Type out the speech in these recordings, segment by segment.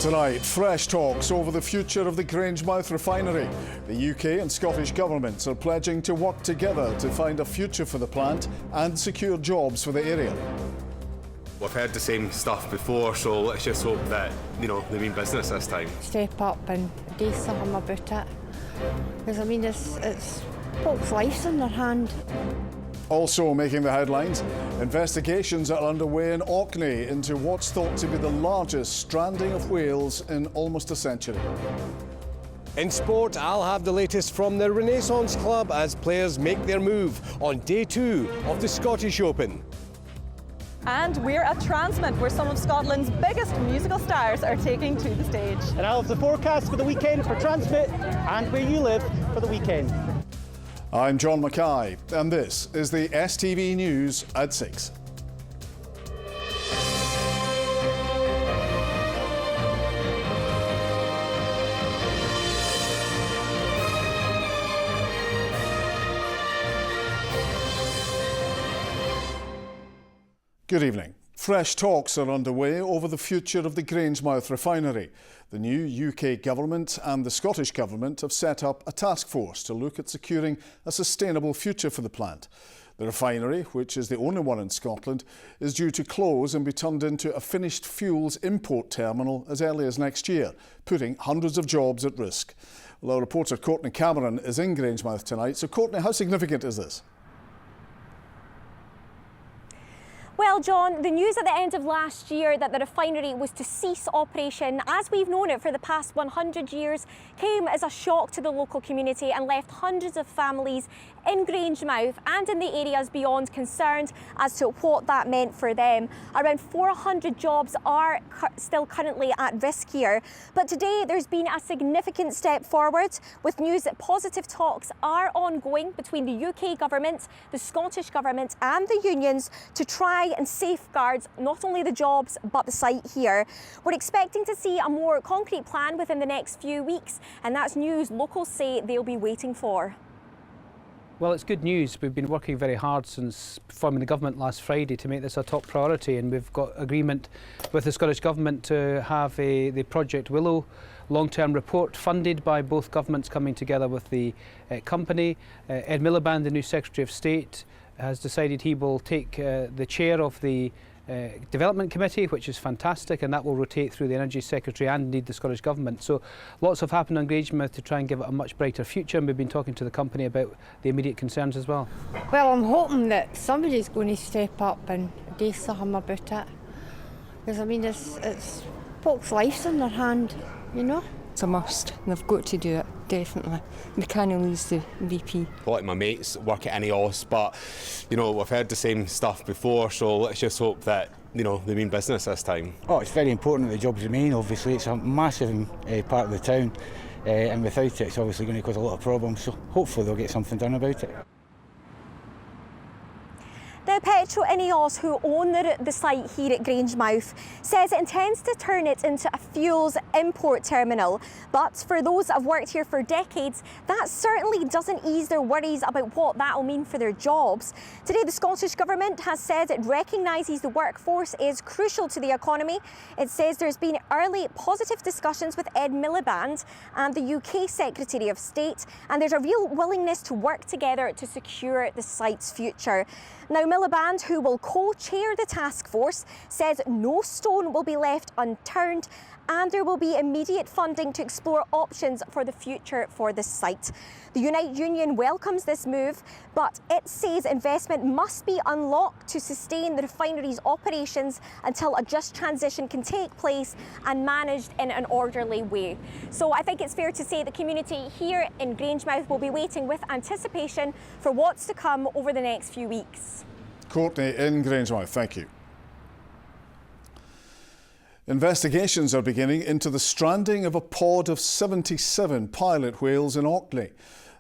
Tonight, fresh talks over the future of the Grangemouth Refinery. The UK and Scottish governments are pledging to work together to find a future for the plant and secure jobs for the area. We've heard the same stuff before, so let's just hope that, they mean business this time. Step up and do something about it. Because, it's folks' lives in their hand. Also making the headlines, investigations are underway in Orkney into what's thought to be the largest stranding of whales in almost a century. In sport, I'll have the latest from the Renaissance Club as players make their move on day 2 of the Scottish Open. And we're at Transmit, where some of Scotland's biggest musical stars are taking to the stage. And I'll have the forecast for the weekend for Transmit and where you live for the weekend. I'm John Mackay, and this is the STV News at 6. Good evening. Fresh talks are underway over the future of the Grangemouth Refinery. The new UK government and the Scottish government have set up a task force to look at securing a sustainable future for the plant. The refinery, which is the only one in Scotland, is due to close and be turned into a finished fuels import terminal as early as next year, putting hundreds of jobs at risk. Well, our reporter Courtney Cameron is in Grangemouth tonight. So Courtney, how significant is this? Well, John, the news at the end of last year that the refinery was to cease operation, as we've known it for the past 100 years, came as a shock to the local community and left hundreds of families in Grangemouth and in the areas beyond concerned as to what that meant for them. Around 400 jobs are still currently at risk here. But today there's been a significant step forward with news that positive talks are ongoing between the UK government, the Scottish government and the unions to try and safeguard not only the jobs but the site here. We're expecting to see a more concrete plan within the next few weeks, and that's news locals say they'll be waiting for. Well, it's good news. We've been working very hard since forming the government last Friday to make this a top priority, and we've got agreement with the Scottish Government to have the Project Willow long-term report funded by both governments coming together with the company. Ed Miliband, the new Secretary of State, has decided he will take the chair of the Development Committee, which is fantastic, and that will rotate through the Energy Secretary and indeed the Scottish Government. So lots have happened on Grangemouth to try and give it a much brighter future, and we've been talking to the company about the immediate concerns as well. Well, I'm hoping that somebody's going to step up and do something about it. Because, it's folks' lives in their hand, It's a must, and they've got to do it, definitely. They can't lose the VP. A lot of my mates work at INEOS, but, we've heard the same stuff before, so let's just hope that, they mean business this time. Oh, it's very important that the jobs remain, obviously. It's a massive part of the town, and without it, it's obviously going to cause a lot of problems, so hopefully they'll get something done about it. Now, Petro INEOS, who own the site here at Grangemouth, says it intends to turn it into a fuels import terminal. But for those that have worked here for decades, that certainly doesn't ease their worries about what that will mean for their jobs. Today, the Scottish Government has said it recognises the workforce is crucial to the economy. It says there's been early positive discussions with Ed Miliband and the UK Secretary of State, and there's a real willingness to work together to secure the site's future. Now, Miliband, who will co-chair the task force, says no stone will be left unturned and there will be immediate funding to explore options for the future for the site. The Unite Union welcomes this move, but it says investment must be unlocked to sustain the refinery's operations until a just transition can take place and managed in an orderly way. So I think it's fair to say the community here in Grangemouth will be waiting with anticipation for what's to come over the next few weeks. Courtney in Grangemouth, thank you. Investigations are beginning into the stranding of a pod of 77 pilot whales in Orkney.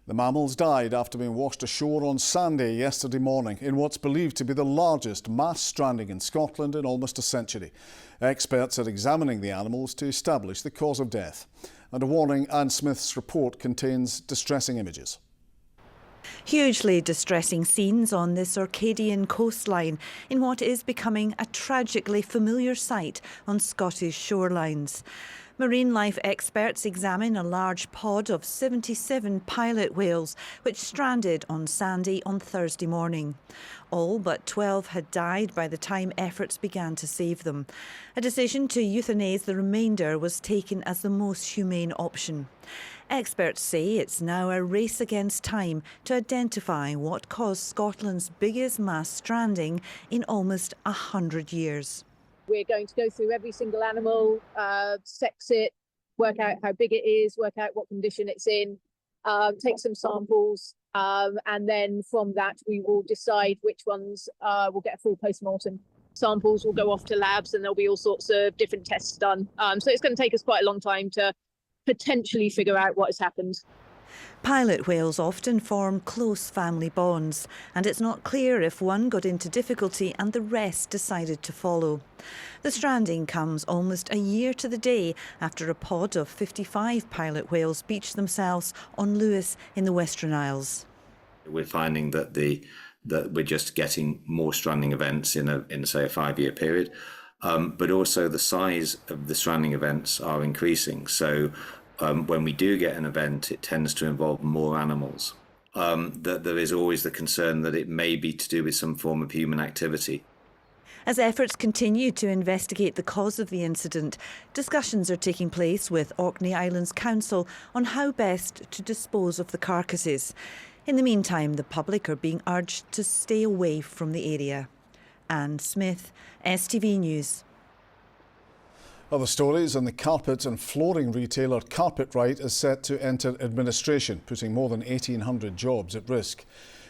The mammals died after being washed ashore on Sandy yesterday morning in what's believed to be the largest mass stranding in Scotland in almost a century. Experts are examining the animals to establish the cause of death. And a warning, Anne Smith's report contains distressing images. Hugely distressing scenes on this Orcadian coastline in what is becoming a tragically familiar sight on Scottish shorelines. Marine life experts examine a large pod of 77 pilot whales which stranded on Sandy on Thursday morning. All but 12 had died by the time efforts began to save them. A decision to euthanize the remainder was taken as the most humane option. Experts say it's now a race against time to identify what caused Scotland's biggest mass stranding in almost 100 years. We're going to go through every single animal, sex it, work out how big it is, work out what condition it's in, take some samples, and then from that we will decide which ones will get a full post-mortem. Samples will go off to labs and there'll be all sorts of different tests done. So it's going to take us quite a long time to potentially figure out what has happened. Pilot whales often form close family bonds, and it's not clear if one got into difficulty and the rest decided to follow. The stranding comes almost a year to the day after a pod of 55 pilot whales beached themselves on Lewis in the Western Isles. We're finding that we're just getting more stranding events in say a 5-year period, but also the size of the stranding events are increasing. So when we do get an event, it tends to involve more animals. That there is always the concern that it may be to do with some form of human activity. As efforts continue to investigate the cause of the incident, discussions are taking place with Orkney Islands Council on how best to dispose of the carcasses. In the meantime, the public are being urged to stay away from the area. Anne Smith, STV News. Other stories, and the carpet and flooring retailer Carpetright is set to enter administration, putting more than 1,800 jobs at risk.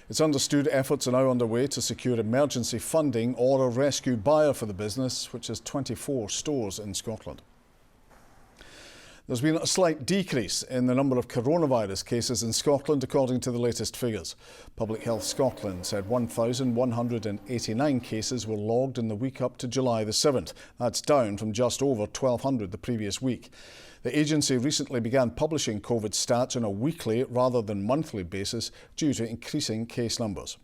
It's understood efforts are now underway to secure emergency funding or a rescue buyer for the business, which has 24 stores in Scotland. There's been a slight decrease in the number of coronavirus cases in Scotland, according to the latest figures. Public Health Scotland said 1,189 cases were logged in the week up to July the 7th. That's down from just over 1,200 the previous week. The agency recently began publishing COVID stats on a weekly rather than monthly basis due to increasing case numbers.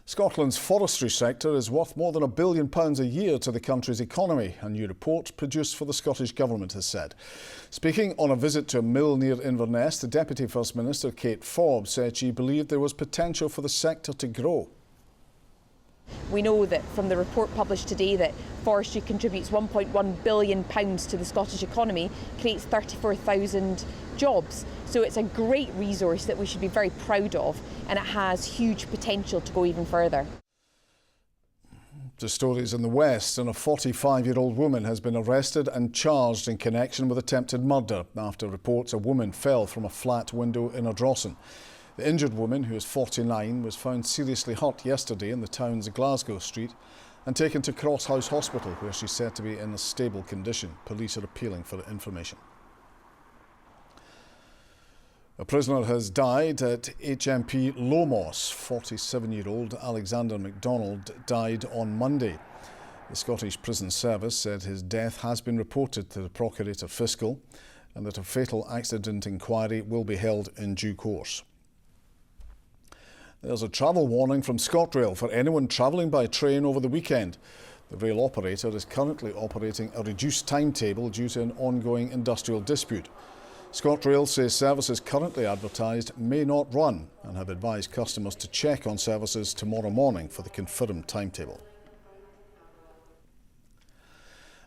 Scotland's forestry sector is worth more than £1 billion a year to the country's economy, a new report produced for the Scottish Government has said. Speaking on a visit to a mill near Inverness, the Deputy First Minister, Kate Forbes, said she believed there was potential for the sector to grow. We know that from the report published today that forestry contributes £1.1 billion to the Scottish economy, creates 34,000 jobs. So it's a great resource that we should be very proud of, and it has huge potential to go even further. To stories in the West, and a 45-year-old woman has been arrested and charged in connection with attempted murder after reports a woman fell from a flat window in Ardrossan. The injured woman, who is 49, was found seriously hurt yesterday in the town's Glasgow street and taken to Cross House Hospital, where she's said to be in a stable condition. Police are appealing for information. A prisoner has died at HMP Lomos. 47-year-old Alexander MacDonald died on Monday. The Scottish Prison Service said his death has been reported to the Procurator Fiscal and that a fatal accident inquiry will be held in due course. There's a travel warning from ScotRail for anyone travelling by train over the weekend. The rail operator is currently operating a reduced timetable due to an ongoing industrial dispute. ScotRail says services currently advertised may not run and have advised customers to check on services tomorrow morning for the confirmed timetable.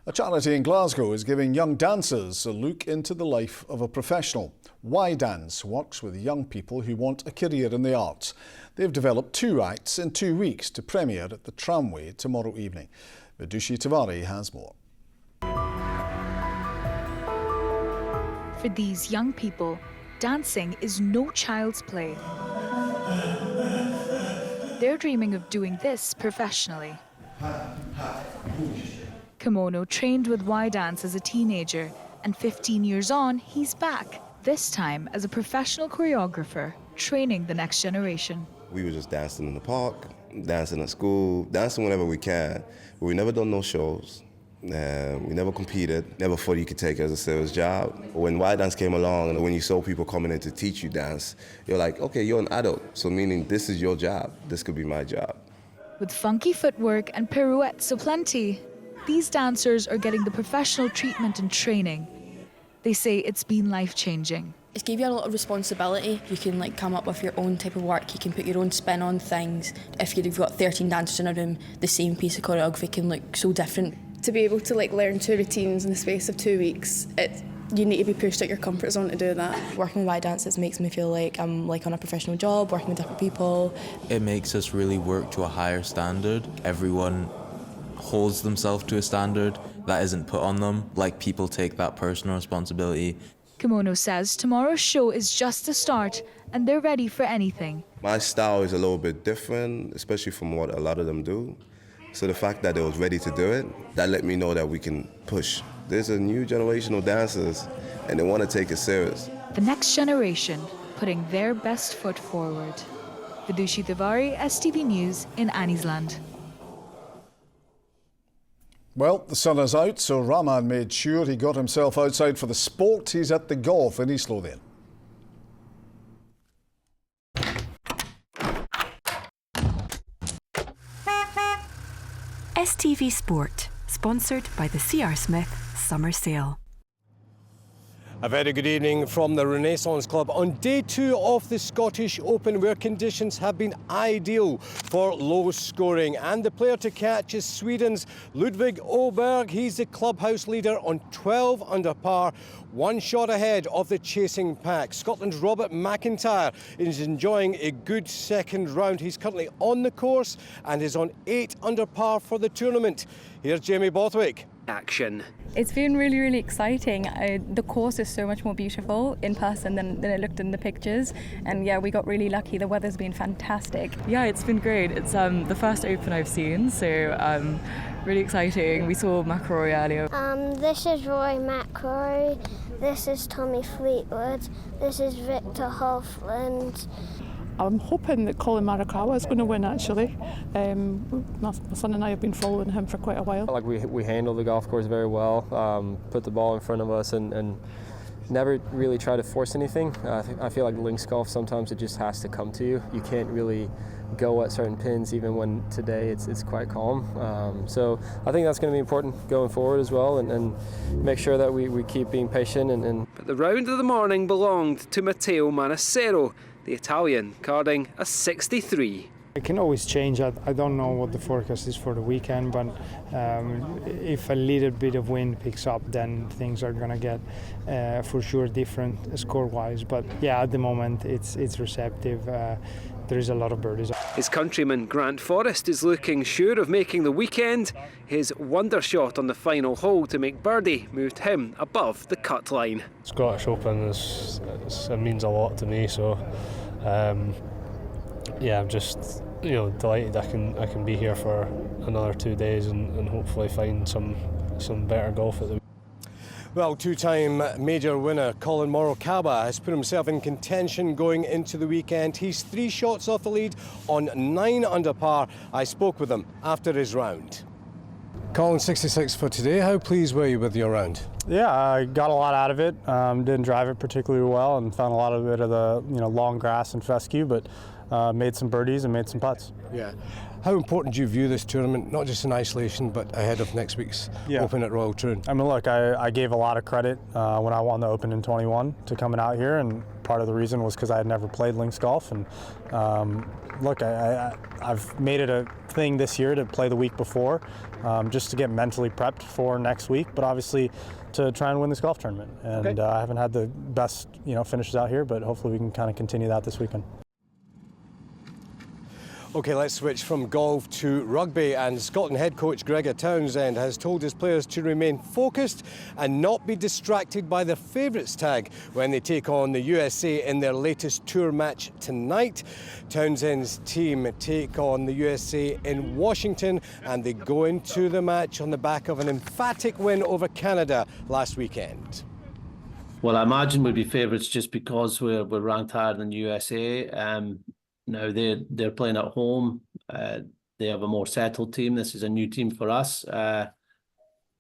A charity in Glasgow is giving young dancers a look into the life of a professional. Why Dance works with young people who want a career in the arts. They've developed 2 acts in 2 weeks to premiere at the Tramway tomorrow evening. Vidushi Tiwari has more. For these young people, dancing is no child's play. They're dreaming of doing this professionally. Kimono trained with Y Dance as a teenager, and 15 years on, he's back, this time as a professional choreographer, training the next generation. We were just dancing in the park, dancing at school, dancing whenever we can, but we never done no shows. We never competed, never thought you could take it as a serious job. When Y Dance came along and when you saw people coming in to teach you dance, you're like, okay, you're an adult, so meaning this is your job. This could be my job. With funky footwork and pirouettes aplenty, these dancers are getting the professional treatment and training. They say it's been life-changing. It's gave you a lot of responsibility. You can come up with your own type of work, you can put your own spin on things. If you've got 13 dancers in a room, the same piece of choreography can look so different. To be able to learn 2 routines in the space of 2 weeks, you need to be pushed out your comfort zone to do that. Working with Y Dances makes me feel like I'm on a professional job, working with different people. It makes us really work to a higher standard. Everyone holds themselves to a standard that isn't put on them. People take that personal responsibility. Kimono says tomorrow's show is just the start and they're ready for anything. My style is a little bit different, especially from what a lot of them do. So the fact that they was ready to do it, that let me know that we can push. There's a new generation of dancers and they want to take it serious. The next generation putting their best foot forward. Vidushi Tiwari, STV News in Anniesland. Well, the sun is out, so Rahman made sure he got himself outside for the sport. He's at the golf in East Lothian. STV Sport, sponsored by the C.R. Smith Summer Sale. A very good evening from the Renaissance Club on day 2 of the Scottish Open, where conditions have been ideal for low scoring. And the player to catch is Sweden's Ludvig Åberg. He's the clubhouse leader on 12 under par, 1 shot ahead of the chasing pack. Scotland's Robert McIntyre is enjoying a good second round. He's currently on the course and is on 8 under par for the tournament. Here's Jamie Bothwick. Action. It's been really, really exciting. The course is so much more beautiful in person than it looked in the pictures. And yeah, we got really lucky. The weather's been fantastic. Yeah, it's been great. It's the first Open I've seen, so really exciting. We saw McIlroy earlier. This is Roy McIlroy. This is Tommy Fleetwood. This is Victor Hovland. I'm hoping that Colin Morikawa is going to win, actually. My son and I have been following him for quite a while. We handle the golf course very well, put the ball in front of us and never really try to force anything. I feel like links golf, sometimes it just has to come to you. You can't really go at certain pins, even when today it's quite calm. So I think that's going to be important going forward as well, and make sure that we keep being patient. But the round of the morning belonged to Matteo Manassero, the Italian, carding a 63. It can always change. I don't know what the forecast is for the weekend, but if a little bit of wind picks up, then things are going to get for sure different score-wise. But yeah, at the moment it's receptive. There is a lot of birdies. His countryman Grant Forrest is looking sure of making the weekend. His wonder shot on the final hole to make birdie moved him above the cut line. Scottish Open it means a lot to me, so yeah, I'm just delighted I can be here for another 2 days and hopefully find some better golf at the weekend. Well, 2-time major winner Colin Morikawa has put himself in contention going into the weekend. He's 3 shots off the lead on 9 under par. I spoke with him after his round. Colin, 66 for today. How pleased were you with your round? Yeah, I got a lot out of it. Didn't drive it particularly well and found a lot of it of the long grass and fescue, but made some birdies and made some putts. Yeah. How important do you view this tournament, not just in isolation, but ahead of next week's Open at Royal Troon? I mean, look, I gave a lot of credit when I won the Open in 21 to coming out here, and part of the reason was because I had never played links golf. And look, I've made it a thing this year to play the week before, just to get mentally prepped for next week, but obviously to try and win this golf tournament. And I haven't had the best finishes out here, but hopefully we can kind of continue that this weekend. OK, let's switch from golf to rugby, and Scotland head coach Gregor Townsend has told his players to remain focused and not be distracted by their favourites tag when they take on the USA in their latest tour match tonight. Townsend's team take on the USA in Washington, and they go into the match on the back of an emphatic win over Canada last weekend. Well, I imagine we'd be favourites just because we're ranked higher than USA. Now they're playing at home. They have a more settled team. This is a new team for us.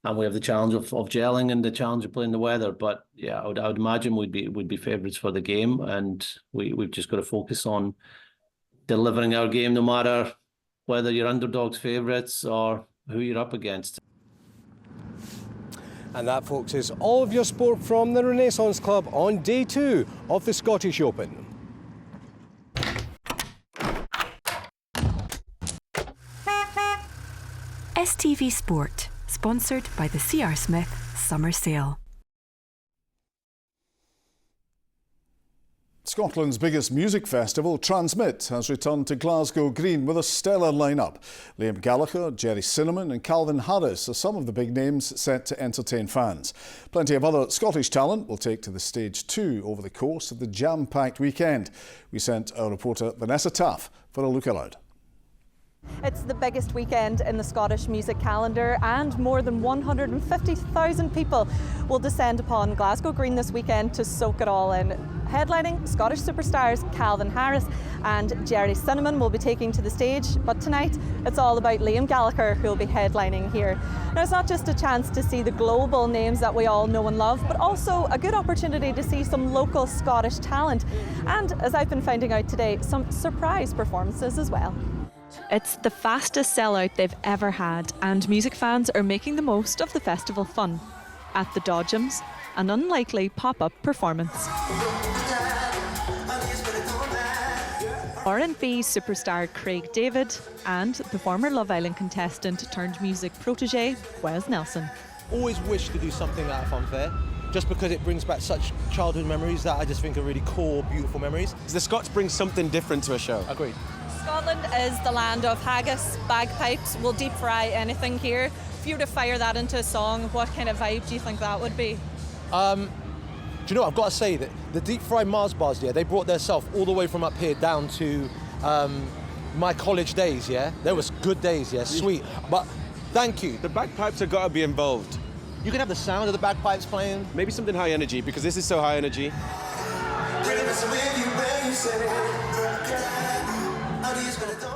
and we have the challenge of gelling and the challenge of playing the weather. But yeah, I would imagine we'd be favourites for the game, and we've just got to focus on delivering our game, no matter whether you're underdogs, favourites, or who you're up against. And that, folks, is all of your sport from the Renaissance Club on day 2 of the Scottish Open. STV Sport, sponsored by the C.R. Smith Summer Sale. Scotland's biggest music festival, Transmit, has returned to Glasgow Green with a stellar lineup. Liam Gallagher, Jerry Cinnamon and Calvin Harris are some of the big names set to entertain fans. Plenty of other Scottish talent will take to the stage too over the course of the jam-packed weekend. We sent our reporter Vanessa Taff for a look around. It's the biggest weekend in the Scottish music calendar, and more than 150,000 people will descend upon Glasgow Green this weekend to soak it all in. Headlining, Scottish superstars Calvin Harris and Jerry Cinnamon will be taking to the stage, but tonight it's all about Liam Gallagher, who will be headlining here. Now, it's not just a chance to see the global names that we all know and love, but also a good opportunity to see some local Scottish talent, and, as I've been finding out today, some surprise performances as well. It's the fastest sellout they've ever had, and music fans are making the most of the festival fun. At the Dodgems, an unlikely pop-up performance. R&B superstar Craig David and the former Love Island contestant turned music protege Wes Nelson. Always wish to do something at a fun fair, just because it brings back such childhood memories that I just think are really core, beautiful memories. The Scots bring something different to a show. Agreed. Scotland is the land of haggis, bagpipes. We'll deep fry anything here. If you were to fire that into a song, what kind of vibe do you think that would be? Do you know what? I've got to say that the deep fried Mars bars, yeah, they brought their self all the way from up here down to my college days, yeah? There was good days, yeah, sweet. But thank you. The bagpipes have got to be involved. You can have the sound of the bagpipes playing. Maybe something high energy, because this is so high energy.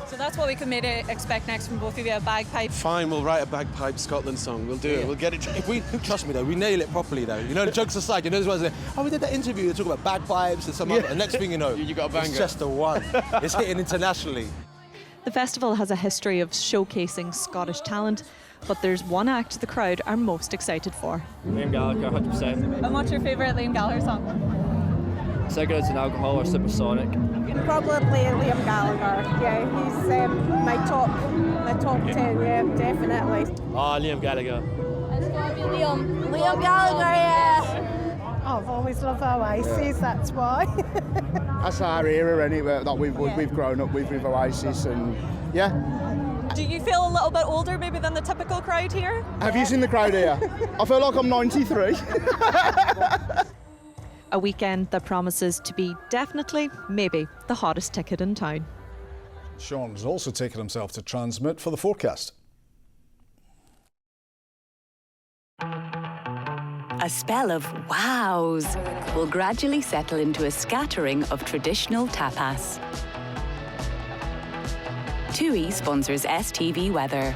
So that's what we can maybe expect next from both of you, a bagpipe. Fine, we'll write a bagpipe Scotland song. We'll do it. We'll get it. If we trust me though, we nail it properly though. You know, jokes aside, you know, we did that interview. They talk about bagpipes and some other. And next thing you know, you got a banger. It's just the one. It's hitting internationally. The festival has a history of showcasing Scottish talent, but there's one act the crowd are most excited for. Liam Gallagher, 100%. And what's your favourite Liam Gallagher song? Cigarettes and Alcohol or Supersonic. Probably Liam Gallagher. Yeah, he's my top 10. Yeah, definitely. Oh, Liam Gallagher. It's got to be Liam Gallagher. Yeah. I've always loved Oasis. That's why. That's our era anyway. That we've grown up with Oasis, and yeah. Do you feel a little bit older maybe than the typical crowd here? Have you seen the crowd here? I feel like I'm 93. A weekend that promises to be definitely, maybe, the hottest ticket in town. Sean's also taken himself to Transmit for the forecast. A spell of wows will gradually settle into a scattering of traditional tapas. TUI sponsors STV Weather.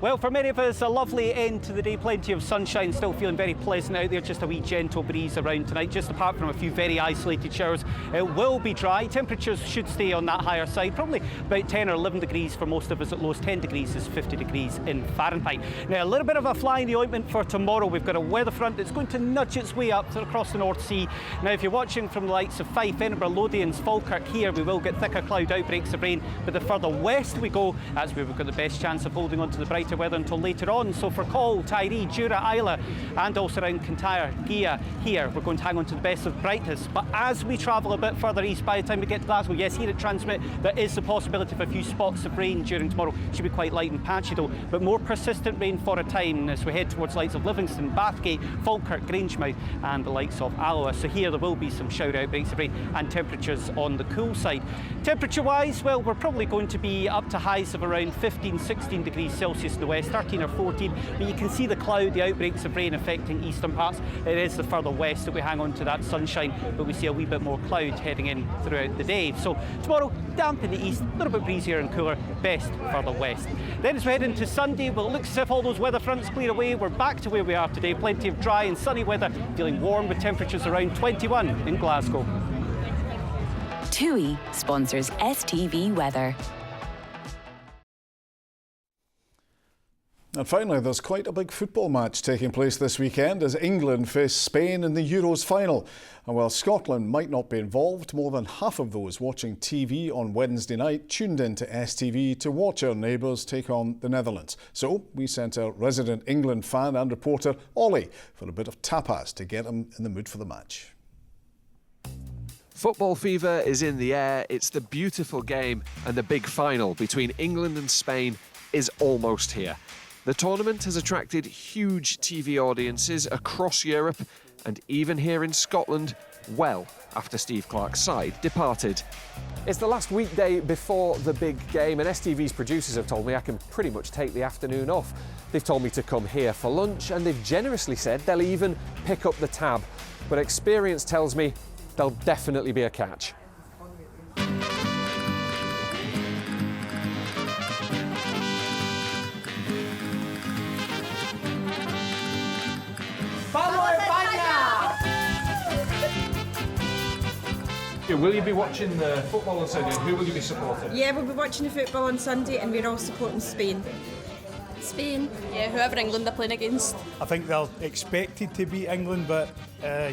Well, for many of us, a lovely end to the day, plenty of sunshine, still feeling very pleasant out there, just a wee gentle breeze around tonight, just apart from a few very isolated showers. It will be dry, temperatures should stay on that higher side, probably about 10 or 11 degrees for most of us at lows, 10 degrees is 50 degrees in Fahrenheit. Now, a little bit of a fly in the ointment for tomorrow. We've got a weather front that's going to nudge its way up across the North Sea. Now, if you're watching from the likes of Fife, Edinburgh, Lothians, Falkirk here, we will get thicker cloud outbreaks of rain, but the further west we go, that's where we've got the best chance of holding on to the brighter weather until later on. So for Col, Tiree, Jura, Isla and also around Kintyre, Gia here, we're going to hang on to the best of brightness. But as we travel a bit further east, by the time we get to Glasgow, yes, here at Transmit, there is the possibility of a few spots of rain during tomorrow. Should be quite light and patchy though, but more persistent rain for a time as we head towards the likes of Livingston, Bathgate, Falkirk, Grangemouth and the likes of Alloa. So here there will be some shower outbreaks of rain and temperatures on the cool side. Temperature wise, well, we're probably going to be up to highs of around 15-16 degrees Celsius in the west, 13 or 14. But you can see the cloud, the outbreaks of rain affecting eastern parts. It is the further west that we hang on to that sunshine, but we see a wee bit more cloud heading in throughout the day. So tomorrow, damp in the east, a little bit breezier and cooler, best further west. Then as we head into Sunday, well, it looks as if all those weather fronts clear away. We're back to where we are today. Plenty of dry and sunny weather, feeling warm with temperatures around 21 in Glasgow. TUI sponsors STV Weather. And finally, there's quite a big football match taking place this weekend as England face Spain in the Euros final. And while Scotland might not be involved, more than half of those watching TV on Wednesday night tuned in to STV to watch our neighbours take on the Netherlands. So we sent our resident England fan and reporter Ollie for a bit of tapas to get him in the mood for the match. Football fever is in the air. It's the beautiful game, and the big final between England and Spain is almost here. The tournament has attracted huge TV audiences across Europe and even here in Scotland, well after Steve Clarke's side departed. It's the last weekday before the big game, and STV's producers have told me I can pretty much take the afternoon off. They've told me to come here for lunch, and they've generously said they'll even pick up the tab. But experience tells me there'll definitely be a catch. Will you be watching the football on Sunday? Who will you be supporting? Yeah, we'll be watching the football on Sunday and we're all supporting Spain. Spain. Yeah, whoever England are playing against. I think they're expected to beat England, but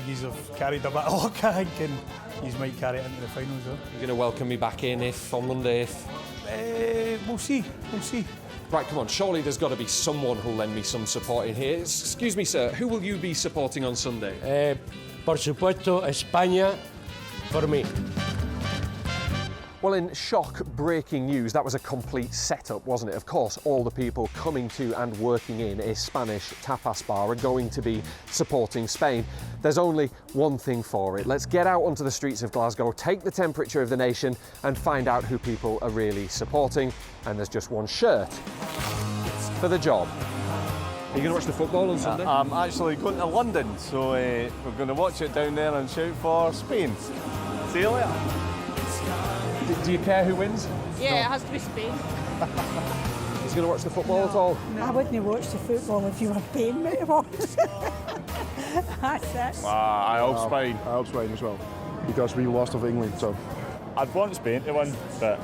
yous have carried a bit of luck, I think, and yous might carry it into the final as well. You're going to welcome me back in on Monday we'll see. Right, come on, surely there's got to be someone who'll lend me some support in here. Excuse me, sir, who will you be supporting on Sunday? Por supuesto, España, for me. Well, in shock-breaking news, that was a complete setup, wasn't it? Of course, all the people coming to and working in a Spanish tapas bar are going to be supporting Spain. There's only one thing for it. Let's get out onto the streets of Glasgow, take the temperature of the nation and find out who people are really supporting. And there's just one shirt for the job. Are you going to watch the football on Sunday? I'm actually going to London, so we're going to watch it down there and shout for Spain. See you later. Do you care who wins? Yeah, it has to be Spain. He's going to watch the football at all? I wouldn't watch the football if you were paying me to watch. That's it. I hope Spain. I hope Spain as well, because we lost of England, so. I'd want Spain to win, but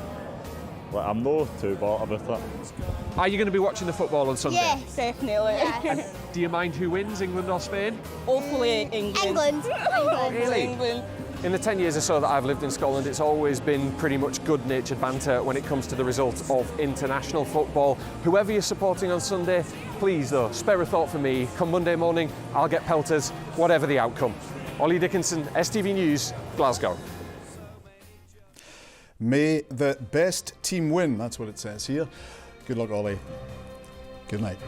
I'm not too bothered about it. Are you going to be watching the football on Sunday? Yes, definitely. And do you mind who wins, England or Spain? Hopefully England. Really? England. In the 10 years or so that I've lived in Scotland, it's always been pretty much good-natured banter when it comes to the result of international football. Whoever you're supporting on Sunday, please though, spare a thought for me. Come Monday morning, I'll get pelters, whatever the outcome. Ollie Dickinson, STV News, Glasgow. May the best team win, that's what it says here. Good luck, Ollie. Good night.